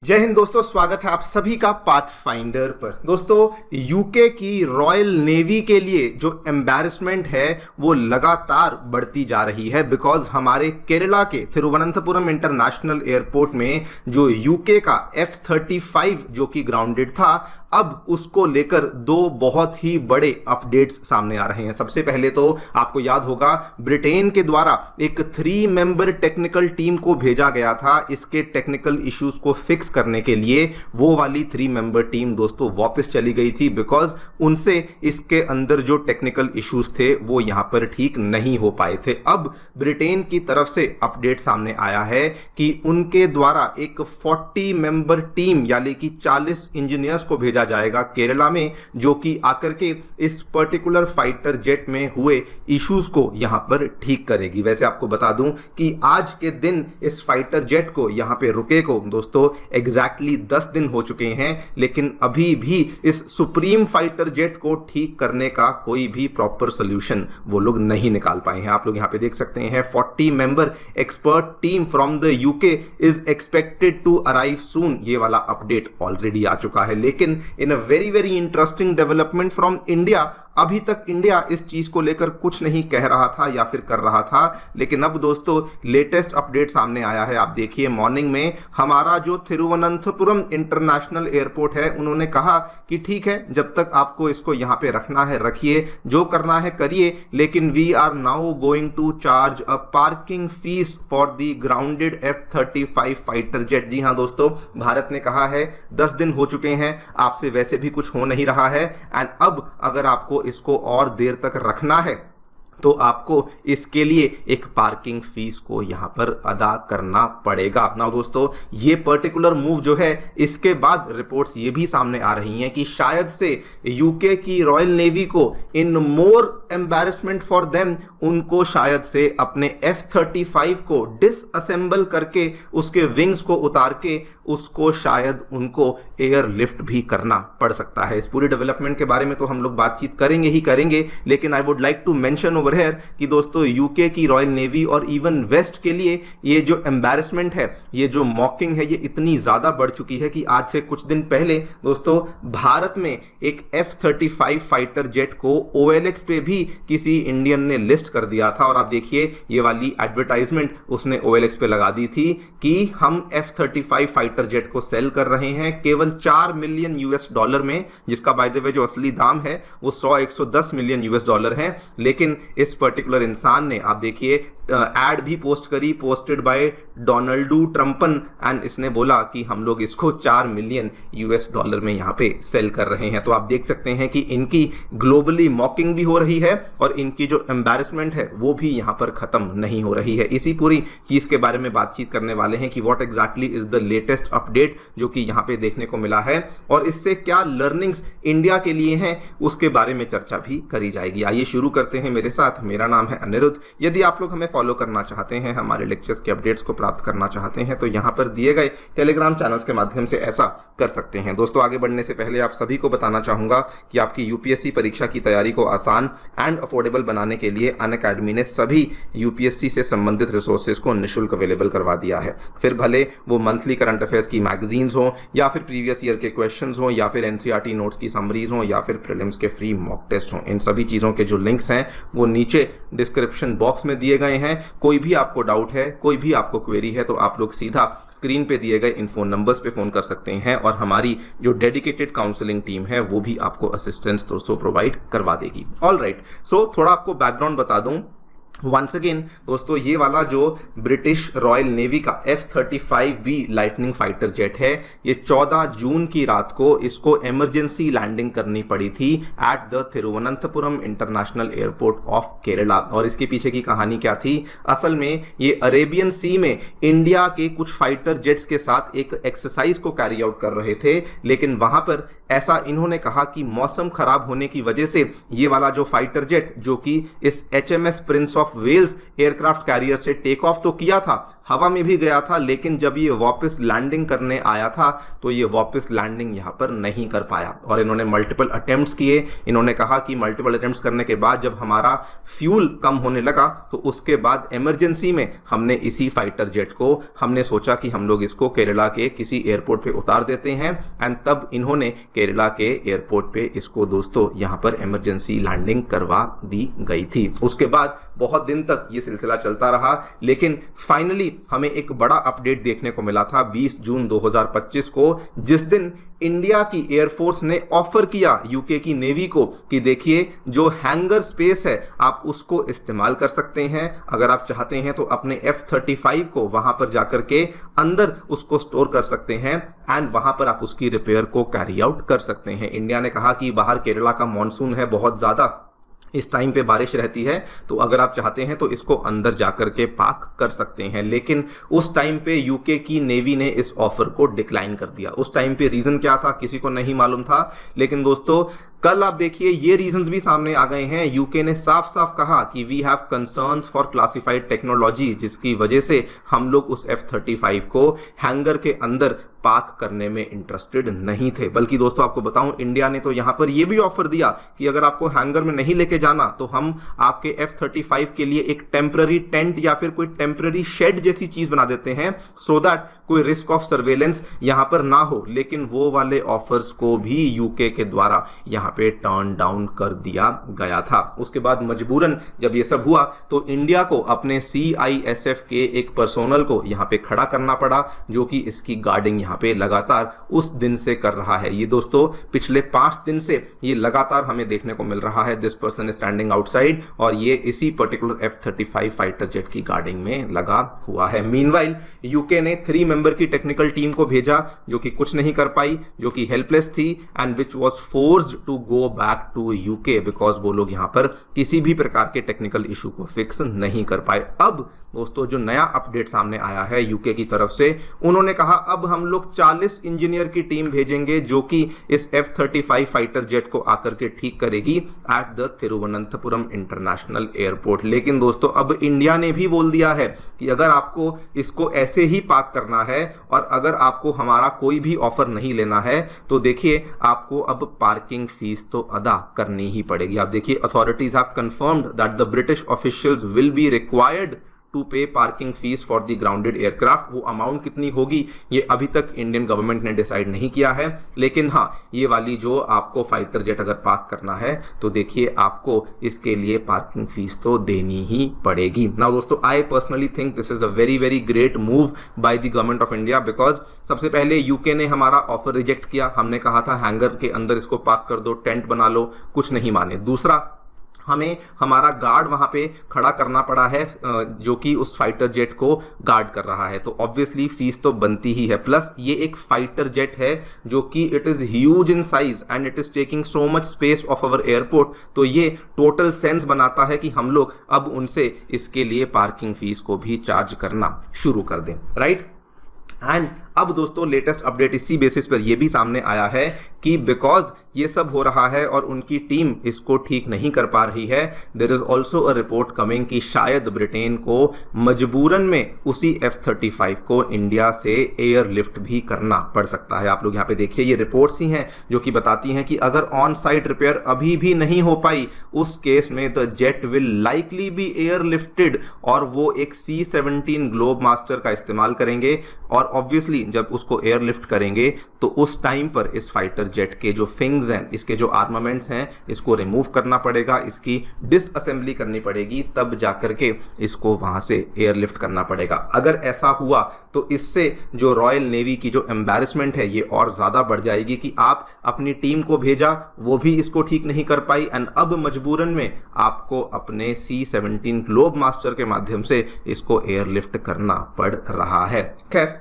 जय हिंद दोस्तों, स्वागत है आप सभी का पाथफाइंडर पर। दोस्तों, यूके की रॉयल नेवी के लिए जो एम्बैरेसमेंट है वो लगातार बढ़ती जा रही है बिकॉज हमारे केरला के थिरुवनंतपुरम इंटरनेशनल एयरपोर्ट में जो यूके का F-35 जो कि ग्राउंडेड था, अब उसको लेकर दो बहुत ही बड़े अपडेट्स सामने आ रहे हैं। सबसे पहले तो आपको याद होगा, ब्रिटेन के द्वारा एक 3 मेंबर टेक्निकल टीम को भेजा गया था इसके टेक्निकल इश्यूज को फिक्स करने के लिए। वो वाली 3 मेंबर टीम दोस्तों वापस चली गई थी बिकॉज उनसे इसके अंदर जो टेक्निकल इश्यूज थे वो यहां पर ठीक नहीं हो पाए थे। अब ब्रिटेन की तरफ से अपडेट सामने आया है कि उनके द्वारा एक 40 मेंबर टीम यानी कि 40 इंजीनियर्स को भेजा जाएगा केरला में, जो कि आकर के इस पर्टिकुलर फाइटर जेट में हुए इश्यूज को यहां पर ठीक करेगी। वैसे आपको बता दूं कि आज के दिन इस फाइटर जेट को यहां पे रुके को दोस्तों एग्जैक्टली 10 दिन हो चुके हैं, लेकिन अभी भी इस सुप्रीम फाइटर जेट को ठीक करने का कोई भी प्रॉपर सोल्यूशन वो लोग नहीं निकाल पाए हैं। आप लोग यहां पे देख सकते हैं 40 member expert team from the UK is expected to arrive soon. ये वाला अपडेट ऑलरेडी आ चुका है, लेकिन in a very very interesting development from India, अभी तक इंडिया इस चीज को लेकर कुछ नहीं कह रहा था या फिर कर रहा था, लेकिन अब दोस्तों लेटेस्ट अपडेट सामने आया है। आप देखिए, मॉर्निंग में हमारा जो थिरुवनंतपुरम इंटरनेशनल एयरपोर्ट है, उन्होंने कहा कि ठीक है, जब तक आपको इसको यहां पे रखना है रखिए, जो करना है करिए, लेकिन we are now going to charge a parking fees for the grounded F-35 fighter jet. जी हां दोस्तों, भारत ने कहा है 10 दिन हो चुके हैं, आपसे वैसे भी कुछ हो नहीं रहा है, एंड अब अगर आपको इसको और देर तक रखना है तो आपको इसके लिए एक पार्किंग फीस को यहां पर अदा करना पड़ेगा। ना दोस्तों, ये पर्टिकुलर मूव जो है, इसके बाद रिपोर्ट्स ये भी सामने आ रही हैं कि शायद से यूके की रॉयल नेवी को इन मोर एम्बैरेसमेंट फॉर देम, उनको शायद से अपने F-35 को डिसअसेंबल करके उसके विंग्स को उतार के उसको शायद उनको एयर लिफ्ट भी करना पड़ सकता है। इस पूरी डेवलपमेंट के बारे में तो हम लोग बातचीत करेंगे ही करेंगे, लेकिन I would like to mention over here कि दोस्तों यूके की रॉयल नेवी और इवन वेस्ट के लिए ये जो एम्बैरेसमेंट है, ये जो मॉकिंग है, ये इतनी ज्यादा बढ़ चुकी है कि आज से कुछ दिन पहले दोस्तों भारत में एक F-35 फाइटर जेट को OLX पे भी किसी इंडियन ने लिस्ट कर दिया था। और आप देखिए, ये वाली एडवर्टाइजमेंट उसने OLX पे लगा दी थी कि हम F-35 फाइटर जेट को सेल कर रहे हैं केवल $4 मिलियन में, जिसका बाय द वे जो असली दाम है वो 100-110 मिलियन US है। लेकिन इस पर्टिकुलर इंसान ने, आप देखिए, एड भी पोस्ट करी, पोस्टेड बाय डोनाल्डू ट्रम्पन, एंड इसने बोला कि हम लोग इसको $4 मिलियन में यहां पे सेल कर रहे हैं। तो आप देख सकते हैं कि इनकी ग्लोबली मॉकिंग भी हो रही है और इनकी जो एम्बैरेसमेंट है वो भी यहां पर खत्म नहीं हो रही है। इसी पूरी चीज के बारे में बातचीत करने वाले हैं कि what exactly is the latest update जो कि यहां पे देखने को मिला है और इससे क्या लर्निंग्स इंडिया के लिए हैं, उसके बारे में चर्चा भी करी जाएगी। आइए शुरू करते हैं मेरे साथ। मेरा नाम है अनिरुद्ध। यदि आप लोग हमें फॉलो करना चाहते हैं, हमारे लेक्चर्स के अपडेट्स को प्राप्त करना चाहते हैं, तो यहां पर दिए गए टेलीग्राम चैनल्स के माध्यम से ऐसा कर सकते हैं। दोस्तों, आगे बढ़ने से पहले आप सभी को बताना चाहूंगा कि आपकी यूपीएससी परीक्षा की तैयारी को आसान एंड अफोर्डेबल बनाने के लिए अनअकैडमी ने सभी यूपीएससी से संबंधित रिसोर्सेज को निःशुल्क अवेलेबल करवा दिया है। फिर भले वो मंथली करंट अफेयर्स की मैगजीन्स हो या फिर प्रीवियस ईयर के क्वेश्चंस हो या फिर एनसीईआरटी नोट्स की समरीज हो या फिर प्रीलिम्स के फ्री मॉक टेस्ट हो, इन सभी चीज़ों के जो लिंक्स हैं वो नीचे डिस्क्रिप्शन बॉक्स में दिए गए हैं। कोई भी आपको डाउट है, कोई भी आपको क्वेरी है, तो आप लोग सीधा स्क्रीन पे दिए गए इन फोन नंबर्स पे फोन कर सकते हैं और हमारी जो डेडिकेटेड काउंसलिंग टीम है वो भी आपको असिस्टेंस दोस्तों प्रोवाइड करवा देगी। ऑल राइट, सो थोड़ा आपको बैकग्राउंड बता दूं। वंस अगेन दोस्तों, ये वाला जो ब्रिटिश रॉयल नेवी का F-35B लाइटनिंग फाइटर जेट है, ये 14 जून की रात को इसको इमरजेंसी लैंडिंग करनी पड़ी थी at the Thiruvananthapuram international airport of Kerala. और इसके पीछे की कहानी क्या थी? असल में ये अरेबियन सी में इंडिया के कुछ फाइटर जेट्स के साथ एक एक्सरसाइज को कैरी आउट कर रहे थे, लेकिन वहां पर ऐसा इन्होंने कहा कि मौसम खराब होने की वजह से ये वाला जो फाइटर जेट जो कि इस HMS Prince of Wales aircraft carrier से टेक ऑफ तो किया था, हवा में भी गया था, लेकिन जब ये वापस लैंडिंग करने आया था तो ये वापस लैंडिंग यहाँ पर नहीं कर पाया और इन्होंने मल्टीपल अटेम्प्ट्स किए। इन्होंने कहा कि मल्टीपल अटेम्प्ट्स करने के बाद जब हमारा फ्यूल कम होने लगा तो उसके बाद इमरजेंसी में हमने इसी फाइटर जेट को हमने सोचा कि हम लोग इसको केरला के किसी एयरपोर्ट पे उतार देते हैं एंड तब इन्होंने केरला के एयरपोर्ट पे इसको दोस्तों यहाँ पर इमरजेंसी लैंडिंग करवा दी गई थी। उसके बाद बहुत दिन तक ये सिलसिला चलता रहा, लेकिन फाइनली हमें एक बड़ा अपडेट देखने को मिला था 20 जून 2025 को, जिस दिन इंडिया की एयरफोर्स ने ऑफर किया यूके की नेवी को कि देखिए जो हैंगर स्पेस है आप उसको इस्तेमाल कर सकते हैं, अगर आप चाहते हैं तो अपने F-35 को वहां पर जाकर के अंदर उसको स्टोर कर सकते हैं एंड वहां पर आप उसकी रिपेयर को कैरी आउट कर सकते हैं। इंडिया ने कहा कि बाहर केरला का मॉनसून है, बहुत ज्यादा इस टाइम पे बारिश रहती है, तो अगर आप चाहते हैं तो इसको अंदर जाकर के पार्क कर सकते हैं, लेकिन उस टाइम पे यूके की नेवी ने इस ऑफर को डिक्लाइन कर दिया। उस टाइम पे रीजन क्या था किसी को नहीं मालूम था, लेकिन दोस्तों कल आप देखिए ये रीजंस भी सामने आ गए हैं। यूके ने साफ साफ कहा कि we have concerns for classified technology, जिसकी वजह से हम लोग उस F-35 को हैंगर के अंदर पार्क करने में इंटरेस्टेड नहीं थे। बल्कि दोस्तों आपको बताऊं, इंडिया ने तो यहां पर यह भी ऑफर दिया कि अगर आपको हैंगर में नहीं लेके जाना तो हम आपके F-35 के लिए एक टेम्पररी टेंट या फिर कोई टेम्पररी शेड जैसी चीज बना देते हैं, सो दैट कोई रिस्क ऑफ सर्वेलेंस यहां पर ना हो। लेकिन वो वाले ऑफर्स को भी यूके के द्वारा यहां पे टर्न डाउन कर दिया गया था। उसके बाद मजबूरन जब ये सब हुआ तो इंडिया को अपने CISF के एक पर्सोनल को यहां पे खड़ा करना पड़ा, जो कि इसकी गार्डिंग यहां पे लगातार उस दिन से कर रहा है। ये दोस्तों पिछले 5 दिन से ये लगातार हमें देखने को मिल रहा है, this person is standing outside, और ये इसी पर्टिकुलर F-35 फाइटर जेट की गार्डिंग में लगा हुआ है। मीनवाइल यूके ने 3 मेंबर की टेक्निकल टीम को भेजा जो कि कुछ नहीं कर पाई, जो कि हेल्पलेस थी and which was forced to go back to UK because वो लोग यहां पर किसी भी प्रकार के टेक्निकल इशू को फिक्स नहीं कर पाए। अब दोस्तों जो नया अपडेट सामने आया है यूके की तरफ से, उन्होंने कहा अब हम लोग 40 इंजीनियर की टीम भेजेंगे जो कि इस F-35 फाइटर जेट को आकर के ठीक करेगी at the Thiruvananthapuram international airport. लेकिन दोस्तों अब इंडिया ने भी बोल दिया है कि अगर आपको इसको ऐसे ही पार्क करना है और अगर आपको हमारा कोई भी ऑफर नहीं लेना है तो देखिए आपको अब पार्किंग फीस तो अदा करनी ही पड़ेगी। आप देखिए authorities have confirmed that the British officials will be required to pay parking fees for the grounded aircraft. वो अमाउंट कितनी होगी ये अभी तक इंडियन गवर्नमेंट ने डिसाइड नहीं किया है, लेकिन हाँ ये वाली जो आपको फाइटर जेट अगर पार्क करना है तो देखिए आपको इसके लिए पार्किंग फीस तो देनी ही पड़ेगी। नाउ दोस्तों I personally think this is a very great move by the government of India, because सबसे पहले यूके ने हमारा ऑफर रिजेक्ट किया, हमने कहा था हैंगर के अंदर इसको पार्क कर दो, टेंट बना लो, कुछ नहीं माने। दूसरा हमें हमारा गार्ड वहां पे खड़ा करना पड़ा है जो कि उस फाइटर जेट को गार्ड कर रहा है, तो ऑब्वियसली फीस तो बनती ही है। प्लस ये एक फाइटर जेट है जो कि it is huge in size and it is taking so much space of our airport, तो ये टोटल सेंस बनाता है कि हम लोग अब उनसे इसके लिए पार्किंग फीस को भी चार्ज करना शुरू कर दें, राइट। एंड अब दोस्तों लेटेस्ट अपडेट इसी बेसिस पर यह भी सामने आया है कि बिकॉज ये सब हो रहा है और उनकी टीम इसको ठीक नहीं कर पा रही है, there is also a report coming कि शायद ब्रिटेन को मजबूरन में उसी F-35 को इंडिया से एयरलिफ्ट भी करना पड़ सकता है। आप लोग यहाँ पे देखिए ये रिपोर्ट्स ही हैं जो कि बताती हैं कि अगर ऑन साइट रिपेयर अभी भी नहीं हो पाई उस केस में the jet will likely B airlifted और वो एक C-17 ग्लोब मास्टर का इस्तेमाल करेंगे और ऑब्वियसली जब उसको एयरलिफ्ट करेंगे तो उस टाइम पर इस फाइटर जेट के जो फिंग्स हैं, इसके जो आर्मामेंट्स हैं, इसको रिमूव करना पड़ेगा, इसकी डिसअसेंबली करनी पड़ेगी, तब जाकर के इसको वहां से एयरलिफ्ट करना पड़ेगा। अगर ऐसा हुआ तो इससे जो रॉयल नेवी की जो एम्बैरेसमेंट है ये और ज्यादा बढ़ जाएगी कि आप अपनी टीम को भेजा वो भी इसको ठीक नहीं कर पाई एंड अब मजबूरन में आपको अपने C-17 ग्लोब मास्टर के माध्यम से इसको एयरलिफ्ट करना पड़ रहा है। खैर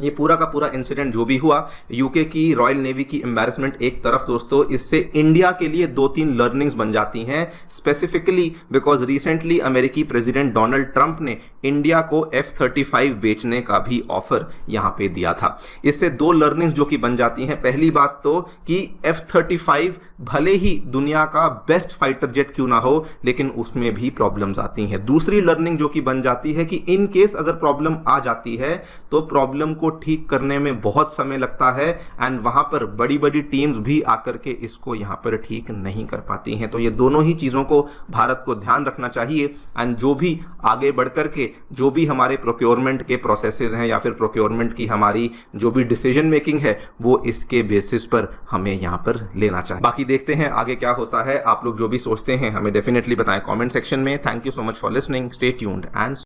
ये पूरा का पूरा इंसिडेंट जो भी हुआ, यूके की रॉयल नेवी की एम्बैरेसमेंट एक तरफ दोस्तों, इससे इंडिया के लिए 2-3 लर्निंग्स बन जाती हैं, स्पेसिफिकली बिकॉज रिसेंटली अमेरिकी प्रेसिडेंट डोनाल्ड ट्रंप ने इंडिया को F-35 बेचने का भी ऑफर यहां पे दिया था। इससे दो लर्निंग्स जो कि बन जाती हैं। पहली बात तो कि F-35 भले ही दुनिया का बेस्ट फाइटर जेट क्यों ना हो, लेकिन उसमें भी प्रॉब्लम्स आती हैं। दूसरी लर्निंग जो कि बन जाती है कि इन केस अगर प्रॉब्लम आ जाती है तो प्रॉब्लम को ठीक करने में बहुत समय लगता है एंड वहां पर बड़ी बड़ी टीम्स भी आकर के इसको यहां पर ठीक नहीं कर पाती हैं। तो ये दोनों ही चीजों को भारत को ध्यान रखना चाहिए एंड जो भी आगे बढ़कर के जो भी हमारे प्रोक्योरमेंट के प्रोसेसेस हैं या फिर प्रोक्योरमेंट की हमारी जो भी डिसीजन मेकिंग है वो इसके बेसिस पर हमें यहां पर लेना चाहिए। बाकी देखते हैं आगे क्या होता है। आप लोग जो भी सोचते हैं हमें डेफिनेटली बताएं कमेंट सेक्शन में। Thank you so much for listening. Stay tuned and